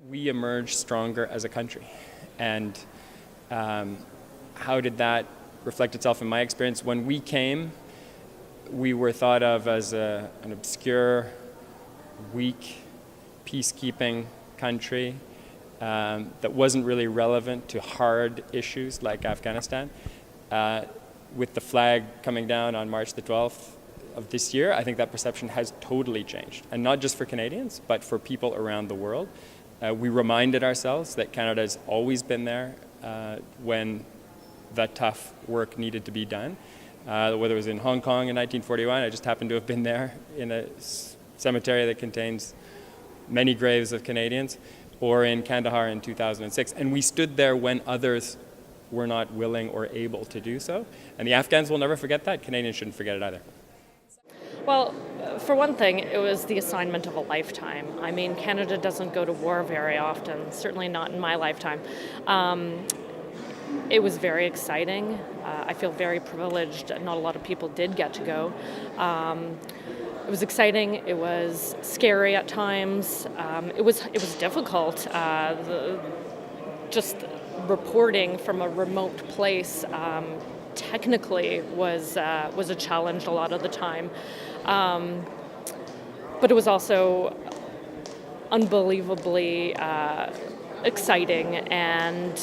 We emerged stronger as a country. And how did that reflect itself in my experience? When we came, we were thought of as an obscure, weak, peacekeeping country that wasn't really relevant to hard issues like Afghanistan. With the flag coming down on March the 12th of this year, I think that perception has totally changed. And not just for Canadians, but for people around the world. We reminded ourselves that Canada has always been there when the tough work needed to be done. Whether it was in Hong Kong in 1941, I just happened to have been there in a cemetery that contains many graves of Canadians, or in Kandahar in 2006. And we stood there when others were not willing or able to do so. And the Afghans will never forget that. Canadians shouldn't forget it either. Well, for one thing, it was the assignment of a lifetime. I mean, Canada doesn't go to war very often, certainly not in my lifetime. It was very exciting. I feel very privileged. Not a lot of people did get to go. It was exciting. It was scary at times. It was difficult. Just reporting from a remote place technically was a challenge a lot of the time. But it was also unbelievably exciting, and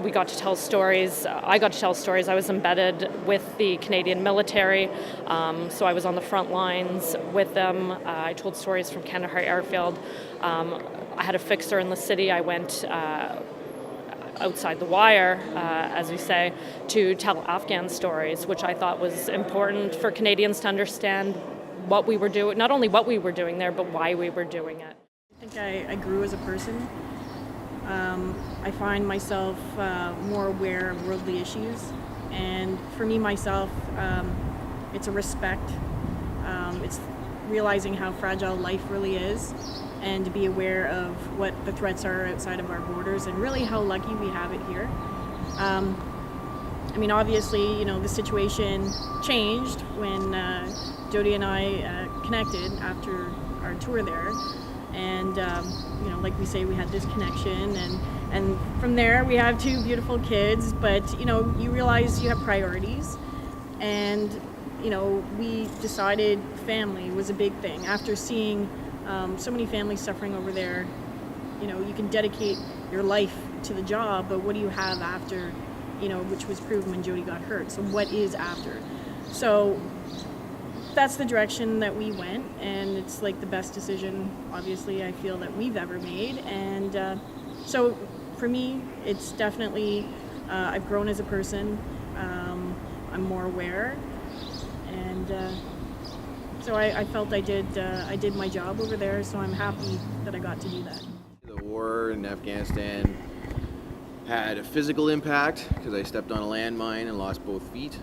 we got to tell stories. I got to tell stories. I was embedded with the Canadian military, so I was on the front lines with them. I told stories from Kandahar Airfield. I had a fixer in the city. I went outside the wire, as we say, to tell Afghan stories, which I thought was important for Canadians to understand what we were doing, not only what we were doing there, but why we were doing it. I think I grew as a person. I find myself more aware of worldly issues, and for me, myself, it's a respect. It's realizing how fragile life really is, and to be aware of what the threats are outside of our borders, and really how lucky we have it here. I mean, obviously, the situation changed when Jody and I connected after our tour there. And, like we say, we had this connection, and from there we have two beautiful kids, but, you realize you have priorities, and, we decided family was a big thing. After seeing so many families suffering over there, you can dedicate your life to the job, but what do you have after, which was proven when Jody got hurt. So what is after? So that's the direction that we went, and it's like the best decision, obviously, I feel that we've ever made. And so for me, it's definitely, I've grown as a person. I'm more aware, and so I felt I did my job over there, so I'm happy that I got to do that. The war in Afghanistan had a physical impact because I stepped on a landmine and lost both feet.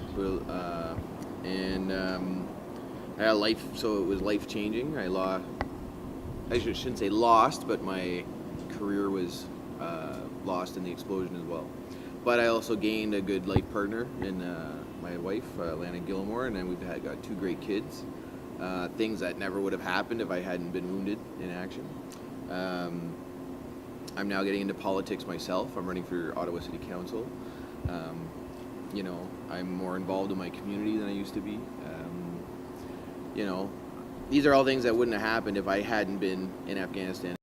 I had life, so it was life-changing. I shouldn't say lost, but my career was lost in the explosion as well. But I also gained a good life partner in my wife, Lana Gilmore, and then we've got two great kids. Things that never would have happened if I hadn't been wounded in action. I'm now getting into politics myself. I'm running for Ottawa City Council. I'm more involved in my community than I used to be. These are all things that wouldn't have happened if I hadn't been in Afghanistan.